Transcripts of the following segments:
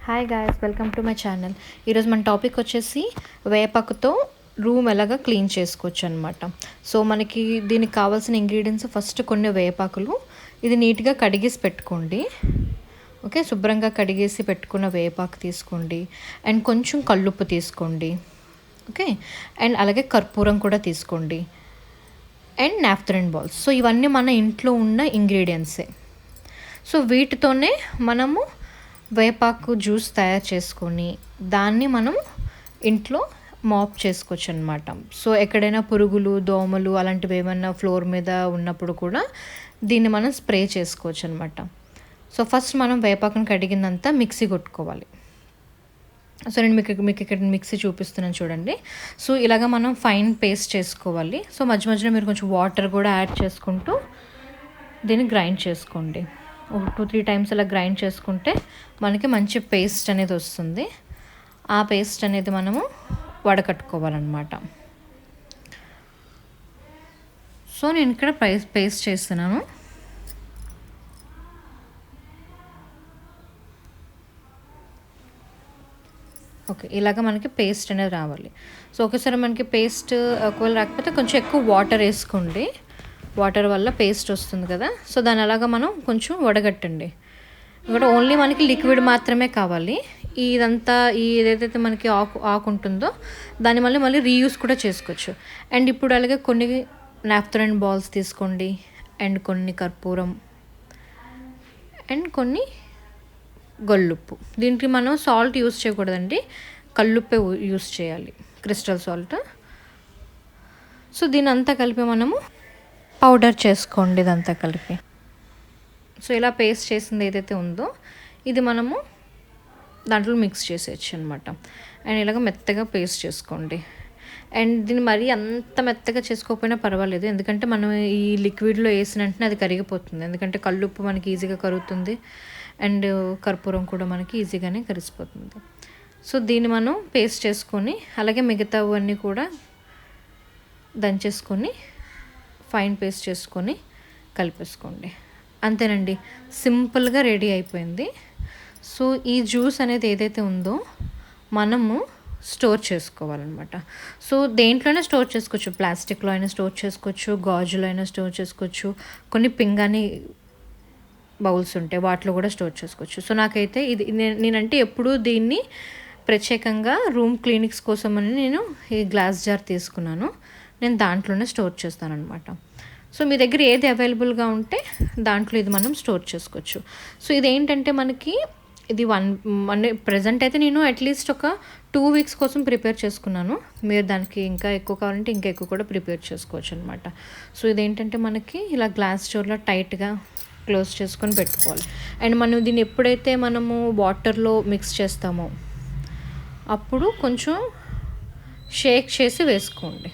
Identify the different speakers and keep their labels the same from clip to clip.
Speaker 1: Hi guys, welcome to my channel. ఈరోజు మన topic వచ్చేసి వేపాకుతో రూమ్ ఎలాగా క్లీన్ చేసుకోవచ్చు అనమాట. సో మనకి దీనికి కావాల్సిన ఇంగ్రీడియంట్స్ ఫస్ట్ కొన్ని వేపాకులు, ఇది నీట్గా కడిగేసి పెట్టుకోండి. ఓకే, శుభ్రంగా కడిగేసి పెట్టుకున్న వేపాకు తీసుకోండి. అండ్ కొంచెం కల్లుప్పు తీసుకోండి. ఓకే, అండ్ అలాగే కర్పూరం కూడా తీసుకోండి. And naphthalene balls. సో ఇవన్నీ మన ఇంట్లో ఉన్న ఇంగ్రీడియంట్సే. సో వీటితోనే మనము వేపాకు జ్యూస్ తయారు చేసుకొని దాన్ని మనం ఇంట్లో మాప్ చేసుకోవచ్చు అనమాట. సో ఎక్కడైనా పురుగులు, దోమలు అలాంటివి ఏమైనా ఫ్లోర్ మీద ఉన్నప్పుడు కూడా దీన్ని మనం స్ప్రే చేసుకోవచ్చు అనమాట. సో ఫస్ట్ మనం వేపాకుని కడిగిందంతా మిక్సీ కొట్టుకోవాలి. సో నేను మీకు ఇక్కడ మిక్సీ చూపిస్తున్నాను చూడండి. సో ఇలాగ మనం ఫైన్ పేస్ట్ చేసుకోవాలి. సో మధ్య మధ్యలో మీరు కొంచెం వాటర్ కూడా యాడ్ చేసుకుంటూ దీన్ని గ్రైండ్ చేసుకోండి. ఒక 2-3 టైమ్స్ అలా గ్రైండ్ చేసుకుంటే మనకి మంచి పేస్ట్ అనేది వస్తుంది. ఆ పేస్ట్ అనేది మనము వడకట్టుకోవాలన్నమాట. సో నేను ఇక్కడ పేస్ట్ చేస్తున్నాను. ఓకే, ఇలాగ మనకి పేస్ట్ అనేది రావాలి. సో ఒకసారి మనకి పేస్ట్ ఒకవేళ రాకపోతే కొంచెం ఎక్కువ వాటర్ వేసుకోండి. వాటర్ వల్ల పేస్ట్ వస్తుంది కదా. సో దాని అలాగా మనం కొంచెం వడగట్టండి. ఇక్కడ ఓన్లీ మనకి లిక్విడ్ మాత్రమే కావాలి. ఇదంతా ఏదైతే మనకి ఆకు ఉంటుందో దాన్ని మళ్ళీ రీయూస్ కూడా చేసుకోవచ్చు. అండ్ ఇప్పుడు అలాగే కొన్ని నాఫ్థలిన్ బాల్స్ తీసుకోండి. అండ్ కొన్ని కర్పూరం అండ్ కొన్ని గొల్లుప్పు. దీనికి మనం సాల్ట్ యూస్ చేయకూడదండి, కల్లుప్పే యూస్ చేయాలి, క్రిస్టల్ సాల్ట్. సో దీని అంతా కలిపి మనము పౌడర్ చేసుకోండి ఇదంతా కలిపి. సో ఇలా పేస్ట్ చేసింది ఏదైతే ఉందో ఇది మనము దాంట్లో మిక్స్ చేసేయచ్చు అనమాట. అండ్ ఇలాగ మెత్తగా పేస్ట్ చేసుకోండి. అండ్ దీన్ని మరీ అంత మెత్తగా చేసుకోకపోయినా పర్వాలేదు, ఎందుకంటే మనం ఈ లిక్విడ్లో వేసిన వెంటనే అది కరిగిపోతుంది. ఎందుకంటే కల్లుప్పు మనకి ఈజీగా కరుగుతుంది అండ్ కర్పూరం కూడా మనకి ఈజీగానే కరిగిపోతుంది. సో దీన్ని మనం పేస్ట్ చేసుకొని అలాగే మిగతావన్నీ కూడా దంచేసుకొని ఫైన్ పేస్ట్ చేసుకొని కలిపేసుకోండి. అంతేనండి, సింపుల్గా రెడీ అయిపోయింది. సో ఈ జ్యూస్ అనేది ఏదైతే ఉందో మనము స్టోర్ చేసుకోవాలన్నమాట. సో దేంట్లోనే స్టోర్ చేసుకోవచ్చు, ప్లాస్టిక్లో అయినా స్టోర్ చేసుకోవచ్చు, గాజులో అయినా స్టోర్ చేసుకోవచ్చు, కొన్ని పింగాణి బౌల్స్ ఉంటాయి వాటిలో కూడా స్టోర్ చేసుకోవచ్చు. సో నాకైతే ఇది నేనంటే ఎప్పుడూ దీన్ని ప్రత్యేకంగా రూమ్ క్లీనిక్స్ కోసమని నేను ఈ గ్లాస్ జార్ తీసుకున్నాను. నేను దాంట్లోనే స్టోర్ చేస్తాను అనమాట. సో మీ దగ్గర ఏది అవైలబుల్గా ఉంటే దాంట్లో ఇది మనం స్టోర్ చేసుకోవచ్చు. సో ఇదేంటంటే మనకి ఇది ప్రజెంట్ అయితే నేను అట్లీస్ట్ ఒక 2 వీక్స్ కోసం ప్రిపేర్ చేసుకున్నాను. మీరు దానికి ఇంకా ఎక్కువ కావాలంటే ఇంకా ఎక్కువ కూడా ప్రిపేర్ చేసుకోవచ్చు అనమాట. సో ఇదేంటంటే మనకి ఇలా గ్లాస్ స్టోర్లో టైట్గా క్లోజ్ చేసుకొని పెట్టుకోవాలి. అండ్ మనం దీన్ని ఎప్పుడైతే మనము వాటర్లో మిక్స్ చేస్తామో అప్పుడు కొంచెం షేక్ చేసి వేసుకోండి.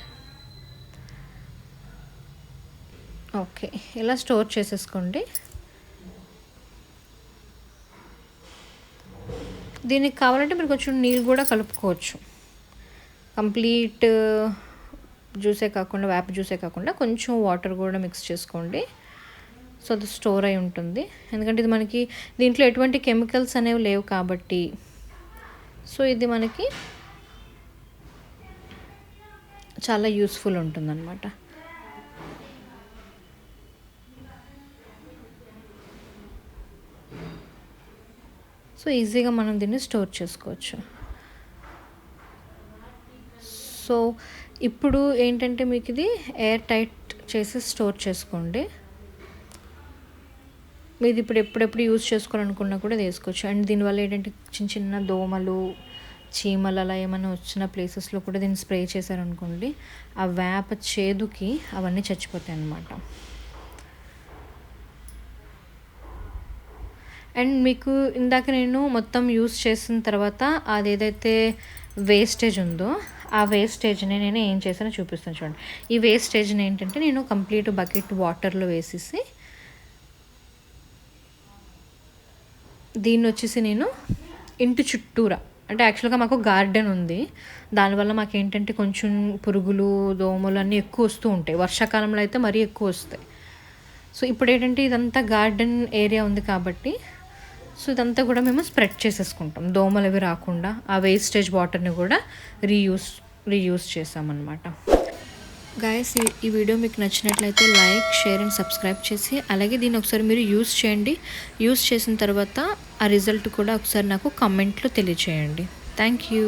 Speaker 1: ఓకే, ఇలా స్టోర్ చేసేసుకోండి. దీనికి కావాలంటే మీరు కొంచెం నీళ్ళు కూడా కలుపుకోవచ్చు. కంప్లీట్ జ్యూసే కాకుండా, వేప జ్యూసే కాకుండా కొంచెం వాటర్ కూడా మిక్స్ చేసుకోండి. సో అది స్టోర్ అయి ఉంటుంది. ఎందుకంటే ఇది మనకి దీంట్లో ఎటువంటి కెమికల్స్ అనేవి లేవు కాబట్టి సో ఇది మనకి చాలా యూస్ఫుల్ ఉంటుందన్నమాట. సో ఈజీగా మనం దీన్ని స్టోర్ చేసుకోవచ్చు. సో ఇప్పుడు ఏంటంటే మీకు ఇది ఎయిర్ టైట్ చేసి స్టోర్ చేసుకోండి. మీరు ఇప్పుడు ఎప్పుడెప్పుడు యూజ్ చేసుకోవాలనుకున్నా కూడా వేసుకోవచ్చు. అండ్ దీనివల్ల ఏంటంటే చిన్న చిన్న దోమలు, చీమలు అలా ఏమైనా వచ్చిన ప్లేసెస్లో కూడా దీన్ని స్ప్రే చేశారనుకోండి, ఆ వేప చేదుకి అవన్నీ చచ్చిపోతాయి అన్నమాట. అండ్ మీకు ఇందాక నేను మొత్తం యూస్ చేసిన తర్వాత అది ఏదైతే వేస్టేజ్ ఉందో ఆ వేస్టేజ్ని నేను ఏం చేసానో చూపిస్తాను చూడండి. ఈ వేస్టేజ్ని ఏంటంటే నేను కంప్లీట్ బకెట్ వాటర్లో వేసేసి దీన్ని వచ్చేసి నేను ఇంటి చుట్టూరా, అంటే యాక్చువల్గా మాకు గార్డెన్ ఉంది, దానివల్ల మాకు ఏంటంటే కొంచెం పురుగులు, దోమలు అన్నీ ఎక్కువ వస్తూ ఉంటాయి. వర్షాకాలంలో అయితే మరీ ఎక్కువ వస్తాయి. సో ఇప్పుడు ఏంటంటే ఇదంతా గార్డెన్ ఏరియా ఉంది కాబట్టి సో ఇదంతా కూడా మేము స్ప్రెడ్ చేసేసుకుంటాం, దోమలు అవి రాకుండా. ఆ వేస్టేజ్ వాటర్ని కూడా రీయూస్ చేసామన్నమాట. గాయస్, ఈ వీడియో మీకు నచ్చినట్లయితే లైక్, షేర్ అండ్ సబ్స్క్రైబ్ చేసి, అలాగే దీన్ని ఒకసారి మీరు యూస్ చేయండి. యూస్ చేసిన తర్వాత ఆ రిజల్ట్ కూడా ఒకసారి నాకు కామెంట్లో తెలియచేయండి. Thank you.